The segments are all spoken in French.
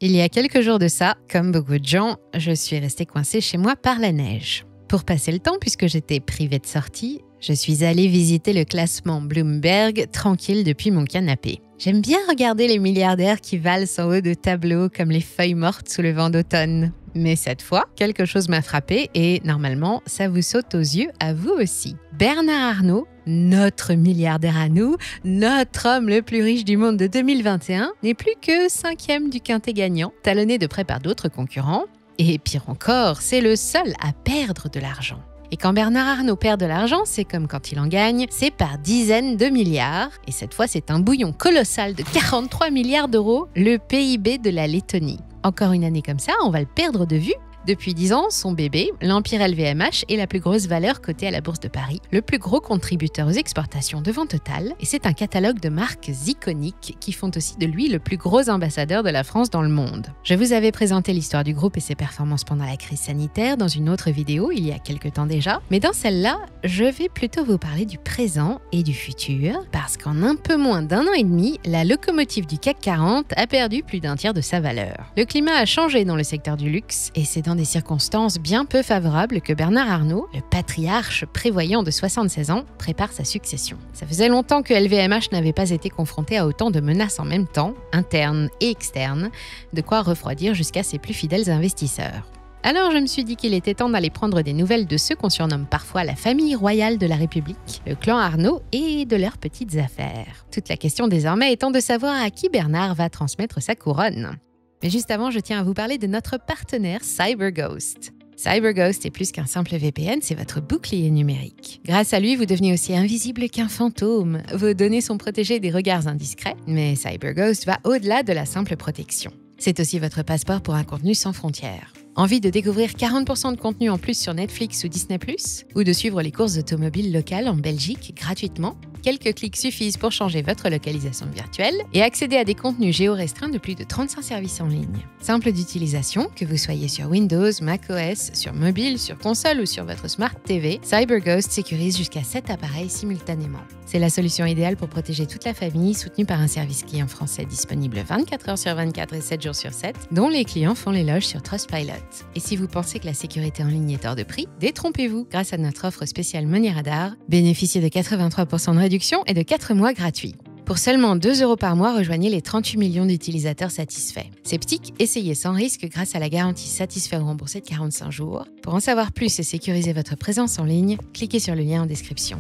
Il y a quelques jours de ça, comme beaucoup de gens, je suis restée coincée chez moi par la neige. Pour passer le temps, puisque j'étais privée de sortie, je suis allée visiter le classement Bloomberg tranquille depuis mon canapé. J'aime bien regarder les milliardaires qui valsent en haut de tableaux comme les feuilles mortes sous le vent d'automne. Mais cette fois, quelque chose m'a frappée et normalement, ça vous saute aux yeux à vous aussi. Bernard Arnault, notre milliardaire à nous, notre homme le plus riche du monde de 2021, n'est plus que 5e du quintet gagnant, talonné de près par d'autres concurrents. Et pire encore, c'est le seul à perdre de l'argent. Et quand Bernard Arnault perd de l'argent, c'est comme quand il en gagne, c'est par dizaines de milliards. Et cette fois, c'est un bouillon colossal de 43 milliards d'euros, le PIB de la Lettonie. Encore une année comme ça, on va le perdre de vue. Depuis 10 ans, son bébé, l'Empire LVMH, est la plus grosse valeur cotée à la Bourse de Paris, le plus gros contributeur aux exportations devant Total, et c'est un catalogue de marques iconiques qui font aussi de lui le plus gros ambassadeur de la France dans le monde. Je vous avais présenté l'histoire du groupe et ses performances pendant la crise sanitaire dans une autre vidéo il y a quelques temps déjà, mais dans celle-là, je vais plutôt vous parler du présent et du futur, parce qu'en un peu moins d'1 an et demi, la locomotive du CAC 40 a perdu plus d'un tiers de sa valeur. Le climat a changé dans le secteur du luxe, et c'est dans des circonstances bien peu favorables que Bernard Arnault, le patriarche prévoyant de 76 ans, prépare sa succession. Ça faisait longtemps que LVMH n'avait pas été confronté à autant de menaces en même temps, internes et externes, de quoi refroidir jusqu'à ses plus fidèles investisseurs. Alors je me suis dit qu'il était temps d'aller prendre des nouvelles de ceux qu'on surnomme parfois la famille royale de la République, le clan Arnault et de leurs petites affaires. Toute la question désormais étant de savoir à qui Bernard va transmettre sa couronne. Mais juste avant, je tiens à vous parler de notre partenaire CyberGhost. CyberGhost est plus qu'un simple VPN, c'est votre bouclier numérique. Grâce à lui, vous devenez aussi invisible qu'un fantôme. Vos données sont protégées des regards indiscrets, mais CyberGhost va au-delà de la simple protection. C'est aussi votre passeport pour un contenu sans frontières. Envie de découvrir 40% de contenu en plus sur Netflix ou Disney+, ou de suivre les courses automobiles locales en Belgique gratuitement? Quelques clics suffisent pour changer votre localisation virtuelle et accéder à des contenus géorestreints de plus de 35 services en ligne. Simple d'utilisation, que vous soyez sur Windows, macOS, sur mobile, sur console ou sur votre Smart TV, CyberGhost sécurise jusqu'à 7 appareils simultanément. C'est la solution idéale pour protéger toute la famille, soutenue par un service client français disponible 24 heures sur 24 et 7 jours sur 7, dont les clients font l'éloge sur Trustpilot. Et si vous pensez que la sécurité en ligne est hors de prix, détrompez-vous. Grâce à notre offre spéciale Money Radar, bénéficiez de 83% de réduction et de 4 mois gratuits. Pour seulement 2 € par mois, rejoignez les 38 millions d'utilisateurs satisfaits. Sceptique, essayez sans risque grâce à la garantie satisfait ou remboursé de 45 jours. Pour en savoir plus et sécuriser votre présence en ligne, cliquez sur le lien en description.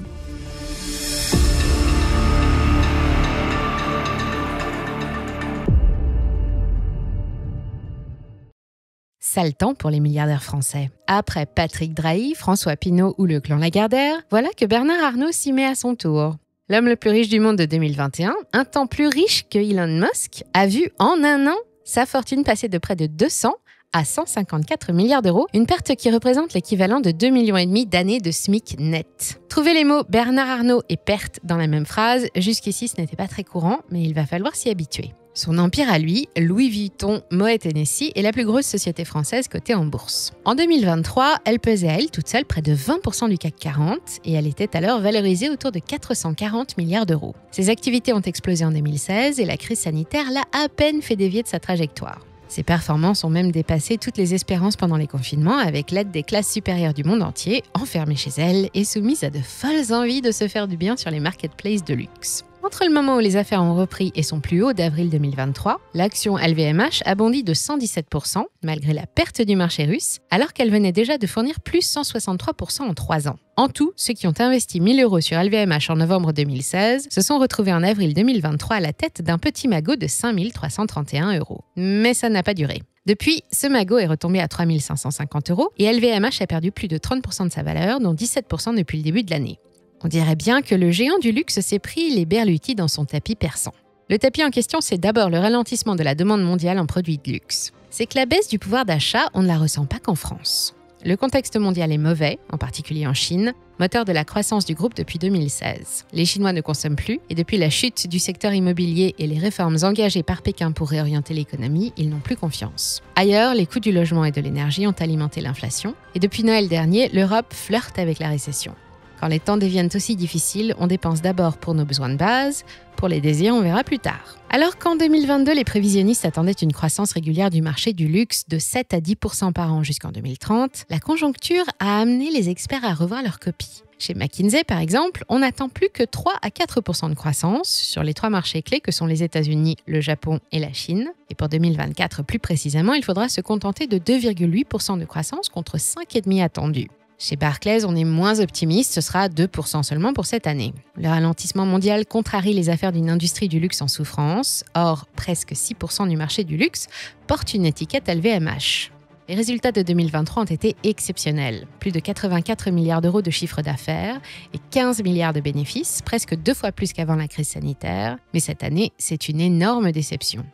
Sale temps pour les milliardaires français. Après Patrick Drahi, François Pinault ou le clan Lagardère, voilà que Bernard Arnault s'y met à son tour. L'homme le plus riche du monde de 2021, un temps plus riche que Elon Musk, a vu en un an sa fortune passer de près de 200 à 154 milliards d'euros, une perte qui représente l'équivalent de 2,5 millions d'années de SMIC net. Trouvez les mots Bernard Arnault et perte dans la même phrase, jusqu'ici ce n'était pas très courant, mais il va falloir s'y habituer. Son empire à lui, Louis Vuitton Moet Hennessy, est la plus grosse société française cotée en bourse. En 2023, elle pesait à elle toute seule près de 20% du CAC 40 et elle était alors valorisée autour de 440 milliards d'euros. Ses activités ont explosé en 2016 et la crise sanitaire l'a à peine fait dévier de sa trajectoire. Ses performances ont même dépassé toutes les espérances pendant les confinements avec l'aide des classes supérieures du monde entier, enfermées chez elles et soumises à de folles envies de se faire du bien sur les marketplaces de luxe. Entre le moment où les affaires ont repris et son plus haut d'avril 2023, l'action LVMH a bondi de 117%, malgré la perte du marché russe, alors qu'elle venait déjà de fournir plus 163% en 3 ans. En tout, ceux qui ont investi 1 000 € sur LVMH en novembre 2016 se sont retrouvés en avril 2023 à la tête d'un petit magot de 5 331 €. Mais ça n'a pas duré. Depuis, ce magot est retombé à 3 550 € et LVMH a perdu plus de 30% de sa valeur, dont 17% depuis le début de l'année. On dirait bien que le géant du luxe s'est pris les berlutis dans son tapis persan. Le tapis en question, c'est d'abord le ralentissement de la demande mondiale en produits de luxe. C'est que la baisse du pouvoir d'achat, on ne la ressent pas qu'en France. Le contexte mondial est mauvais, en particulier en Chine, moteur de la croissance du groupe depuis 2016. Les Chinois ne consomment plus et depuis la chute du secteur immobilier et les réformes engagées par Pékin pour réorienter l'économie, ils n'ont plus confiance. Ailleurs, les coûts du logement et de l'énergie ont alimenté l'inflation et depuis Noël dernier, l'Europe flirte avec la récession. Quand les temps deviennent aussi difficiles, on dépense d'abord pour nos besoins de base, pour les désirs, on verra plus tard. Alors qu'en 2022, les prévisionnistes attendaient une croissance régulière du marché du luxe de 7 à 10% par an jusqu'en 2030, la conjoncture a amené les experts à revoir leur copie. Chez McKinsey, par exemple, on n'attend plus que 3 à 4% de croissance sur les 3 marchés clés que sont les États-Unis, le Japon et la Chine. Et pour 2024, plus précisément, il faudra se contenter de 2,8% de croissance contre 5,5% attendus. Chez Barclays, on est moins optimiste, ce sera 2% seulement pour cette année. Le ralentissement mondial contrarie les affaires d'une industrie du luxe en souffrance. Or, presque 6% du marché du luxe porte une étiquette LVMH. Les résultats de 2023 ont été exceptionnels. Plus de 84 milliards d'euros de chiffre d'affaires et 15 milliards de bénéfices, presque 2 fois plus qu'avant la crise sanitaire. Mais cette année, c'est une énorme déception.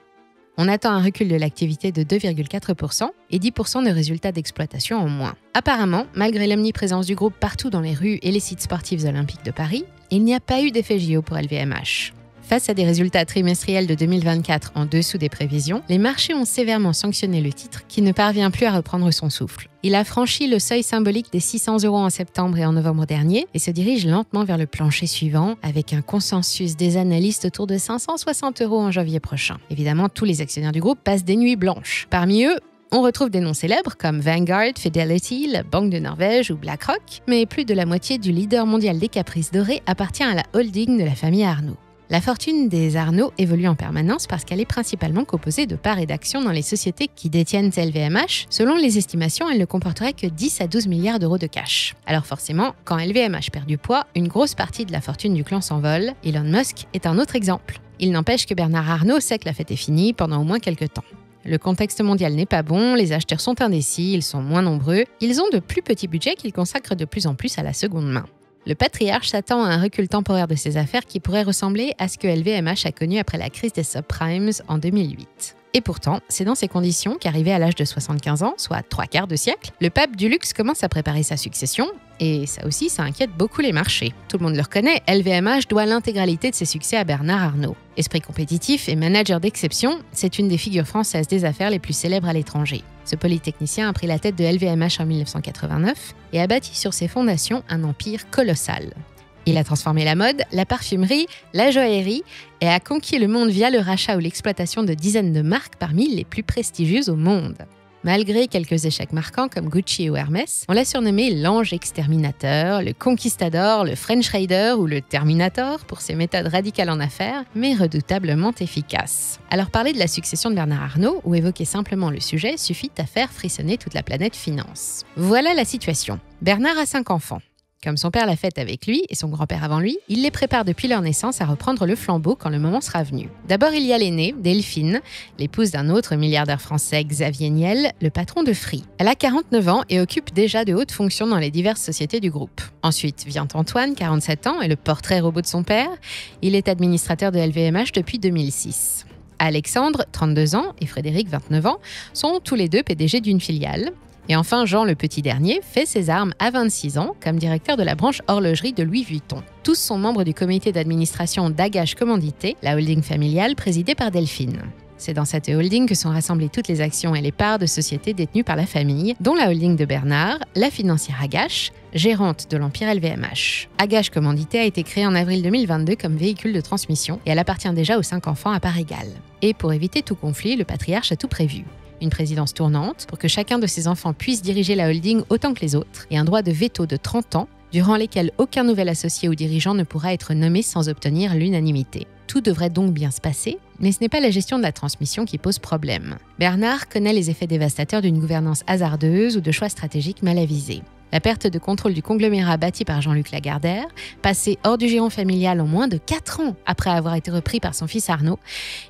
On attend un recul de l'activité de 2,4% et 10% de résultats d'exploitation en moins. Apparemment, malgré l'omniprésence du groupe partout dans les rues et les sites sportifs olympiques de Paris, il n'y a pas eu d'effet JO pour LVMH. Face à des résultats trimestriels de 2024 en dessous des prévisions, les marchés ont sévèrement sanctionné le titre qui ne parvient plus à reprendre son souffle. Il a franchi le seuil symbolique des 600 € en septembre et en novembre dernier et se dirige lentement vers le plancher suivant avec un consensus des analystes autour de 560 € en janvier prochain. Évidemment, tous les actionnaires du groupe passent des nuits blanches. Parmi eux, on retrouve des noms célèbres comme Vanguard, Fidelity, la Banque de Norvège ou BlackRock, mais plus de la moitié du leader mondial des caprices dorés appartient à la holding de la famille Arnault. La fortune des Arnault évolue en permanence parce qu'elle est principalement composée de parts et d'actions dans les sociétés qui détiennent LVMH. Selon les estimations, elle ne comporterait que 10 à 12 milliards d'euros de cash. Alors forcément, quand LVMH perd du poids, une grosse partie de la fortune du clan s'envole. Elon Musk est un autre exemple. Il n'empêche que Bernard Arnault sait que la fête est finie pendant au moins quelques temps. Le contexte mondial n'est pas bon, les acheteurs sont indécis, ils sont moins nombreux. Ils ont de plus petits budgets qu'ils consacrent de plus en plus à la seconde main. Le patriarche s'attend à un recul temporaire de ses affaires qui pourrait ressembler à ce que LVMH a connu après la crise des subprimes en 2008. Et pourtant, c'est dans ces conditions qu'arrivé à l'âge de 75 ans, soit 3/4 de siècle, le pape du luxe commence à préparer sa succession. Et ça aussi, ça inquiète beaucoup les marchés. Tout le monde le reconnaît, LVMH doit l'intégralité de ses succès à Bernard Arnault. Esprit compétitif et manager d'exception, c'est une des figures françaises des affaires les plus célèbres à l'étranger. Ce polytechnicien a pris la tête de LVMH en 1989 et a bâti sur ses fondations un empire colossal. Il a transformé la mode, la parfumerie, la joaillerie et a conquis le monde via le rachat ou l'exploitation de dizaines de marques parmi les plus prestigieuses au monde. Malgré quelques échecs marquants comme Gucci ou Hermès, on l'a surnommé l'ange exterminateur, le conquistador, le French Raider ou le Terminator pour ses méthodes radicales en affaires, mais redoutablement efficaces. Alors parler de la succession de Bernard Arnault ou évoquer simplement le sujet suffit à faire frissonner toute la planète finance. Voilà la situation. Bernard a 5 enfants. Comme son père l'a fait avec lui et son grand-père avant lui, il les prépare depuis leur naissance à reprendre le flambeau quand le moment sera venu. D'abord, il y a l'aînée, Delphine, l'épouse d'un autre milliardaire français, Xavier Niel, le patron de Free. Elle a 49 ans et occupe déjà de hautes fonctions dans les diverses sociétés du groupe. Ensuite vient Antoine, 47 ans, et le portrait robot de son père. Il est administrateur de LVMH depuis 2006. Alexandre, 32 ans, et Frédéric, 29 ans, sont tous les deux PDG d'une filiale. Et enfin, Jean, le petit dernier, fait ses armes à 26 ans comme directeur de la branche horlogerie de Louis Vuitton. Tous sont membres du comité d'administration d'Agache Commandité, la holding familiale présidée par Delphine. C'est dans cette holding que sont rassemblées toutes les actions et les parts de sociétés détenues par la famille, dont la holding de Bernard, la financière Agache, gérante de l'empire LVMH. Agache Commandité a été créée en avril 2022 comme véhicule de transmission et elle appartient déjà aux 5 enfants à part égale. Et pour éviter tout conflit, le patriarche a tout prévu. Une présidence tournante pour que chacun de ses enfants puisse diriger la holding autant que les autres et un droit de veto de 30 ans durant lesquels aucun nouvel associé ou dirigeant ne pourra être nommé sans obtenir l'unanimité. Tout devrait donc bien se passer, mais ce n'est pas la gestion de la transmission qui pose problème. Bernard connaît les effets dévastateurs d'une gouvernance hasardeuse ou de choix stratégiques mal avisés. La perte de contrôle du conglomérat bâti par Jean-Luc Lagardère, passé hors du giron familial en moins de 4 ans après avoir été repris par son fils Arnaud,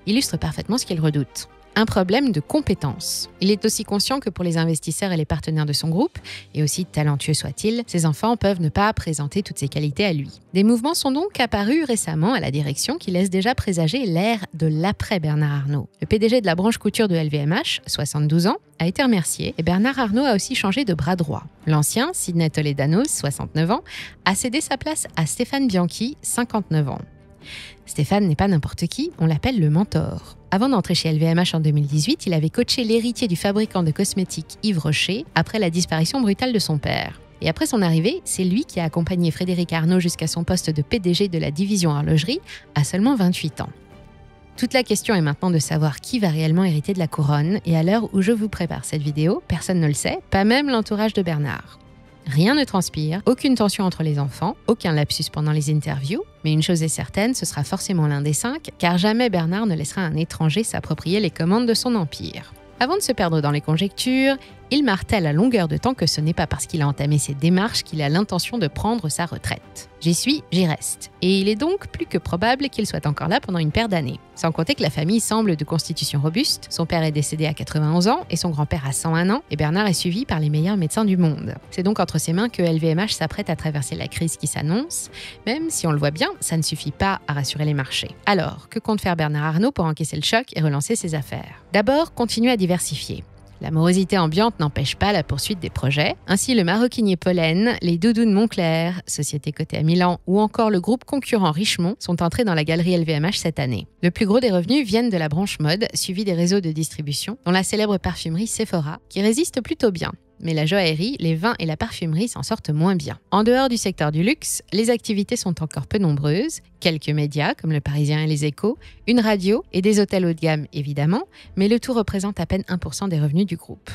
illustre parfaitement ce qu'il redoute. Un problème de compétence. Il est aussi conscient que pour les investisseurs et les partenaires de son groupe, et aussi talentueux soit-il, ses enfants peuvent ne pas présenter toutes ses qualités à lui. Des mouvements sont donc apparus récemment à la direction qui laissent déjà présager l'ère de l'après-Bernard Arnault. Le PDG de la branche couture de LVMH, 72 ans, a été remercié et Bernard Arnault a aussi changé de bras droit. L'ancien, Sidney Toledano, 69 ans, a cédé sa place à Stéphane Bianchi, 59 ans. Stéphane n'est pas n'importe qui, on l'appelle le mentor. Avant d'entrer chez LVMH en 2018, il avait coaché l'héritier du fabricant de cosmétiques Yves Rocher après la disparition brutale de son père. Et après son arrivée, c'est lui qui a accompagné Frédéric Arnault jusqu'à son poste de PDG de la division horlogerie à seulement 28 ans. Toute la question est maintenant de savoir qui va réellement hériter de la couronne, et à l'heure où je vous prépare cette vidéo, personne ne le sait, pas même l'entourage de Bernard. Rien ne transpire, aucune tension entre les enfants, aucun lapsus pendant les interviews, mais une chose est certaine, ce sera forcément l'un des 5, car jamais Bernard ne laissera un étranger s'approprier les commandes de son empire. Avant de se perdre dans les conjectures, il martèle à longueur de temps que ce n'est pas parce qu'il a entamé ses démarches qu'il a l'intention de prendre sa retraite. J'y suis, j'y reste. Et il est donc plus que probable qu'il soit encore là pendant une paire d'années. Sans compter que la famille semble de constitution robuste, son père est décédé à 91 ans et son grand-père à 101 ans, et Bernard est suivi par les meilleurs médecins du monde. C'est donc entre ses mains que LVMH s'apprête à traverser la crise qui s'annonce, même si on le voit bien, ça ne suffit pas à rassurer les marchés. Alors, que compte faire Bernard Arnault pour encaisser le choc et relancer ses affaires ? D'abord, continuer à diversifier. La morosité ambiante n'empêche pas la poursuite des projets. Ainsi, le maroquinier Pollen, les Doudounes Moncler, société cotée à Milan, ou encore le groupe concurrent Richemont sont entrés dans la galerie LVMH cette année. Le plus gros des revenus viennent de la branche mode, suivi des réseaux de distribution, dont la célèbre parfumerie Sephora, qui résiste plutôt bien. Mais la joaillerie, les vins et la parfumerie s'en sortent moins bien. En dehors du secteur du luxe, les activités sont encore peu nombreuses. Quelques médias, comme Le Parisien et Les Échos, une radio et des hôtels haut de gamme, évidemment, mais le tout représente à peine 1% des revenus du groupe.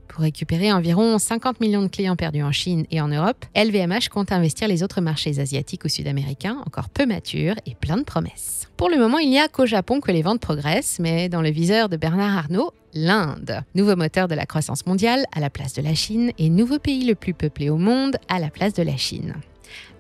Pour récupérer environ 50 millions de clients perdus en Chine et en Europe, LVMH compte investir les autres marchés asiatiques ou sud-américains, encore peu matures et plein de promesses. Pour le moment, il n'y a qu'au Japon que les ventes progressent, mais dans le viseur de Bernard Arnault, l'Inde. Nouveau moteur de la croissance mondiale à la place de la Chine et nouveau pays le plus peuplé au monde à la place de la Chine.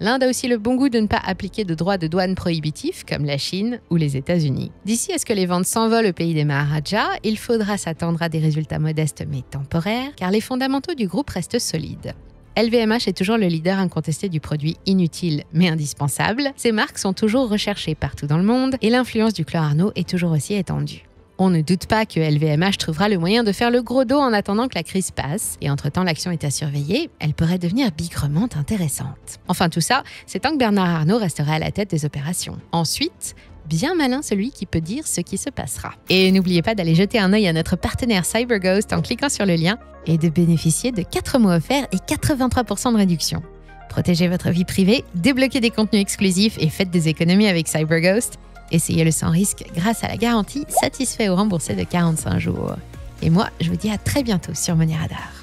L'Inde a aussi le bon goût de ne pas appliquer de droits de douane prohibitifs comme la Chine ou les États-Unis. D'ici à ce que les ventes s'envolent au pays des Maharajas, il faudra s'attendre à des résultats modestes mais temporaires car les fondamentaux du groupe restent solides. LVMH est toujours le leader incontesté du produit inutile mais indispensable. Ses marques sont toujours recherchées partout dans le monde et l'influence du clan Arnault est toujours aussi étendue. On ne doute pas que LVMH trouvera le moyen de faire le gros dos en attendant que la crise passe. Et entre-temps, l'action est à surveiller. Elle pourrait devenir bigrement intéressante. Enfin, tout ça, c'est tant que Bernard Arnault restera à la tête des opérations. Ensuite, bien malin celui qui peut dire ce qui se passera. Et n'oubliez pas d'aller jeter un œil à notre partenaire CyberGhost en cliquant sur le lien et de bénéficier de 4 mois offerts et 83% de réduction. Protégez votre vie privée, débloquez des contenus exclusifs et faites des économies avec CyberGhost. Essayez-le sans risque grâce à la garantie satisfait ou remboursé de 45 jours. Et moi, je vous dis à très bientôt sur Money Radar.